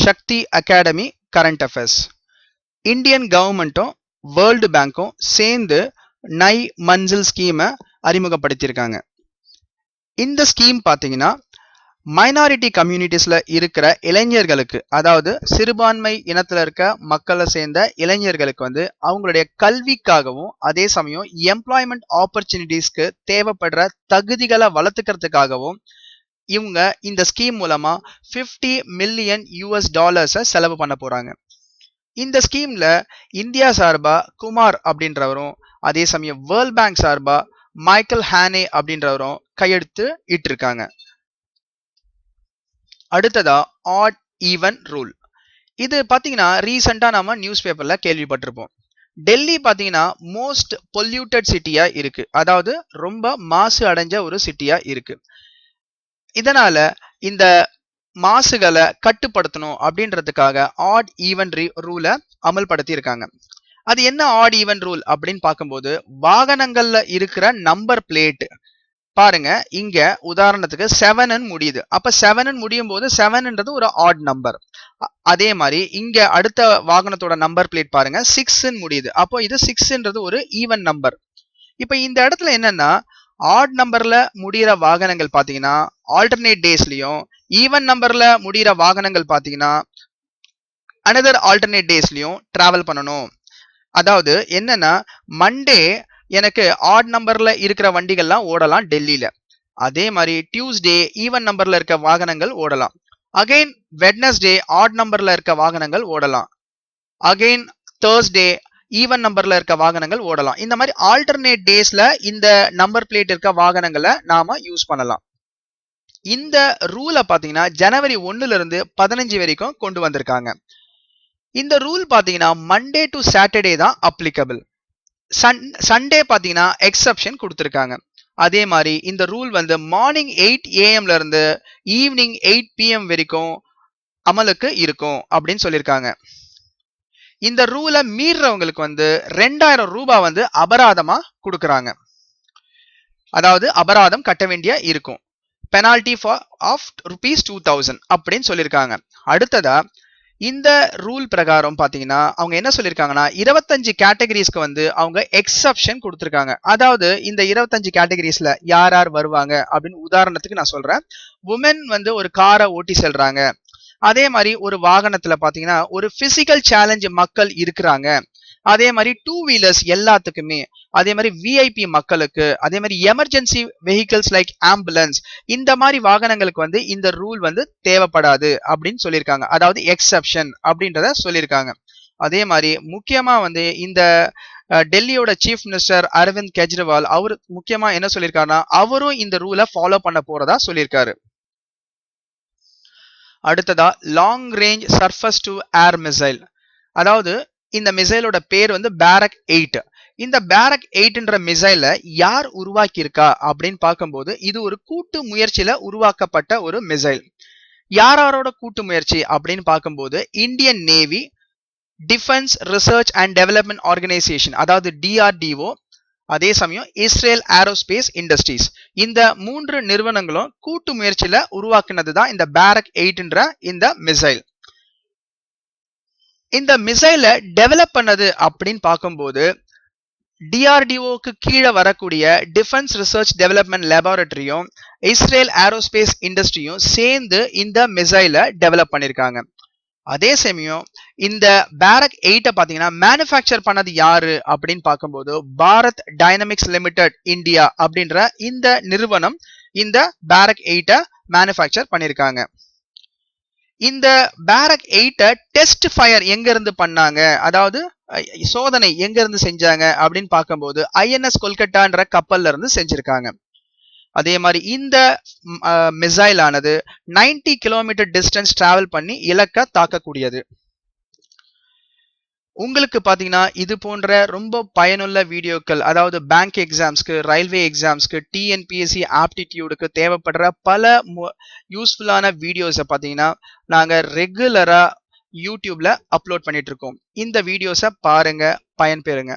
சக்தி academy current affairs. Indian கவர்மெண்ட்டும் world பேங்க்கும் சேர்ந்து நை மன்சில் ஸ்கீமை அறிமுகப்படுத்தியிருக்காங்க. இந்த ஸ்கீம் பார்த்தீங்கன்னா மைனாரிட்டி கம்யூனிட்டிஸ்ல இருக்கிற இளைஞர்களுக்கு, அதாவது சிறுபான்மை இனத்துல இருக்க மக்களை சேர்ந்த இளைஞர்களுக்கு வந்து அவங்களுடைய கல்விக்காகவும் அதே சமயம் எம்ப்ளாய்மெண்ட் ஆப்பர்ச்சுனிட்டிஸ்க்கு தேவைப்படுற தகுதிகளை வளர்த்துக்கிறதுக்காகவும் இவங்க இந்த ஸ்கீம் மூலமா $50 மில்லியன் செலவு பண்ண போறாங்க. இந்த ஸ்கீம்ல இந்தியா சார்பா குமார் அப்படின்றவரும் அதே சமயம் வேர்ல்ட் பேங்க் சார்பா மைக்கேல் ஹானே அப்படின்றவரும் கையெழுத்து இட்டிருக்காங்க. அடுத்ததா ஆட் ஈவன் ரூல். இது பாத்தீங்கன்னா ரீசெண்டா நம்ம நியூஸ் பேப்பர்ல கேள்விப்பட்டிருப்போம். டெல்லி பாத்தீங்கன்னா மோஸ்ட் பொல்யூட்டட் சிட்டியா இருக்கு, அதாவது ரொம்ப மாசு அடைஞ்ச ஒரு சிட்டியா இருக்கு. இதனால இந்த மாசுகளை கட்டுப்படுத்தணும் அப்படின்றதுக்காக ஆட் ஈவன் ரூலை அமல்படுத்தி இருக்காங்க. அது என்ன ஆட் ஈவன் ரூல் அப்படின்னு பார்க்கும்போது, வாகனங்கள்ல இருக்கிற நம்பர் பிளேட் பாருங்க, இங்க உதாரணத்துக்கு 7 முடியுது. அப்ப 7 முடியும் போது 7ன்றது ஒரு ஆட் நம்பர். அதே மாதிரி இங்க அடுத்த வாகனத்தோட நம்பர் பிளேட் பாருங்க 6 முடியுது. அப்போ இது 6ன்றது ஒரு ஈவன் நம்பர். இப்ப இந்த இடத்துல என்னன்னா, ஆட் நம்பர்ல முடிகிற வாகனங்கள் பாத்தீங்கன்னா ஆல்டர்னேட் டேஸ்லயும், ஈவன் நம்பர்ல முடிகிற வாகனங்கள் பாத்தீங்கன்னா அனதர் ஆல்டர்னேட் டேஸ்லயும் டிராவல் பண்ணணும். அதாவது என்னன்னா, மண்டே எனக்கு ஆட் நம்பர்ல இருக்கிற வண்டிகள்லாம் ஓடலாம் டெல்லியில. அதே மாதிரி டியூஸ்டே ஈவன் நம்பர்ல இருக்க வாகனங்கள் ஓடலாம். அகைன் வெட்னஸ்டே ஆட் நம்பர்ல இருக்க வாகனங்கள் ஓடலாம். அகைன் தேர்ஸ்டே ஈவன் நம்பர்ல இருக்க வாகனங்கள் ஓடலாம். இந்த மாதிரி ஆல்டர்னேட் டேஸ்ல இந்த நம்பர் பிளேட் இருக்க வாகனங்களை நாம யூஸ் பண்ணலாம். இந்த ரூலை பாத்தீங்கன்னா ஜனவரி 1ல இருந்து 15 வரைக்கும் கொண்டு வந்திருக்காங்க. இந்த ரூல் பாத்தீங்கன்னா மண்டே டு சாட்டர்டே தான் அப்ளிகபிள். சண்டே பாத்தீங்கன்னா எக்ஸப்ஷன் கொடுத்திருக்காங்க. அதே மாதிரி இந்த ரூல் வந்து மார்னிங் 8 AM இருந்து ஈவினிங் 8 PM வரைக்கும் அமலுக்கு இருக்கும் அப்படின்னு சொல்லியிருக்காங்க. இந்த ரூலை மீறவங்களுக்கு வந்து 2000 ரூபாய் வந்து அபராதமா கொடுக்கறாங்க. அதாவது அபராதம் கட்ட வேண்டிய இருக்கும். பெனால்டி ஆஃப் ₹2000 அப்படின்னு சொல்லியிருக்காங்க. அடுத்ததா இந்த ரூல் பிரகாரம் பாத்தீங்கன்னா அவங்க என்ன சொல்லியிருக்காங்கன்னா 25 கேட்டகரிஸ்க்கு வந்து அவங்க எக்ஸப்ஷன் கொடுத்திருக்காங்க. அதாவது இந்த 25 கேட்டகரிஸ்ல யார் யார் வருவாங்க அப்படின்னு உதாரணத்துக்கு நான் சொல்றேன். உமன் வந்து ஒரு காரை ஓட்டி செல்றாங்க. அதே மாதிரி ஒரு வாகனத்துல பாத்தீங்கன்னா ஒரு பிசிக்கல் சேலஞ்ச் மக்கள் இருக்கிறாங்க. அதே மாதிரி 2 வீலர்ஸ் எல்லாத்துக்குமே, அதே மாதிரி விஐபி மக்களுக்கு, அதே மாதிரி எமர்ஜென்சி வெஹிக்கிள்ஸ் லைக் ஆம்புலன்ஸ், இந்த மாதிரி வாகனங்களுக்கு வந்து இந்த ரூல் வந்து தேவைப்படாது அப்படின்னு சொல்லியிருக்காங்க. அதாவது எக்ஸப்ஷன் அப்படின்றத சொல்லியிருக்காங்க. அதே மாதிரி முக்கியமா வந்து இந்த டெல்லியோட சீஃப் மினிஸ்டர் அரவிந்த் கெஜ்ரிவால் அவர் முக்கியமா என்ன சொல்லியிருக்காருன்னா, அவரும் இந்த ரூலை ஃபாலோ பண்ண போறதா சொல்லியிருக்காரு. அடுத்ததா long range surface to air missile. அதாவது இந்த மிசைலோட பேர் வந்து பேரக் 8. இந்த பேரக் 8ன்ற மிசைலை யார் உருவாக்கி இருக்கா அப்படின்னு பார்க்கும்போது இது ஒரு கூட்டு முயற்சியில உருவாக்கப்பட்ட ஒரு மிசைல். யாரோட கூட்டு முயற்சி அப்படின்னு பார்க்கும்போது Indian navy, defence research and development organisation அதாவது DRDO, அதே சமயம் இஸ்ரேல் ஏரோஸ்பேஸ் இண்டஸ்ட்ரீஸ், இந்த 3 நிறுவனங்களும் கூட்டு முயற்சியில உருவாக்குனதுதான் இந்த பேரக் 8ன்ற இந்த மிசைல். இந்த மிசைலை டெவலப் பண்ணது அப்படின்னு பார்க்கும்போது DRDOக்கு கீழே வரக்கூடிய டிஃபென்ஸ் ரிசர்ச் டெவலப்மெண்ட் லேபரட்டரியும் இஸ்ரேல் ஏரோஸ்பேஸ் இண்டஸ்ட்ரியும் சேர்ந்து இந்த மிசைலை டெவலப் பண்ணிருக்காங்க. அதே சமயம் இந்த பேரக் 8 பாத்தீங்கன்னா மேனுஃபேக்சர் பண்ணது யாரு அப்படின்னு பார்க்கும்போது பாரத் டைனமிக்ஸ் லிமிடெட் இந்தியா அப்படின்ற இந்த நிறுவனம் இந்த பேரக் 8 மேனுஃபேக்சர் பண்ணிருக்காங்க. இந்த பேரக் 8 டெஸ்ட் ஃபயர் எங்க இருந்து பண்ணாங்க, அதாவது சோதனை எங்க இருந்து செஞ்சாங்க அப்படின்னு பார்க்கும்போது INS கொல்கட்டான்ற கப்பல்ல இருந்து செஞ்சிருக்காங்க. அதே மாதிரி இந்த மிசைல் ஆனது 90 கிலோமீட்டர் டிஸ்டன்ஸ் டிராவல் பண்ணி இலக்க தாக்கக்கூடியது. உங்களுக்கு பாத்தீங்கன்னா இது போன்ற ரொம்ப பயனுள்ள வீடியோக்கள், அதாவது பேங்க் எக்ஸாம்ஸ்க்கு, ரயில்வே எக்ஸாம்ஸ்க்கு, TNPSC ஆப்டிடியூடுக்கு தேவைப்படுற பல யூஸ்ஃபுல்லான வீடியோஸை பாத்தீங்கன்னா நாங்க ரெகுலரா யூடியூப்ல அப்லோட் பண்ணிட்டு இருக்கோம். இந்த வீடியோஸை பாருங்க, பயன்பெறுங்க.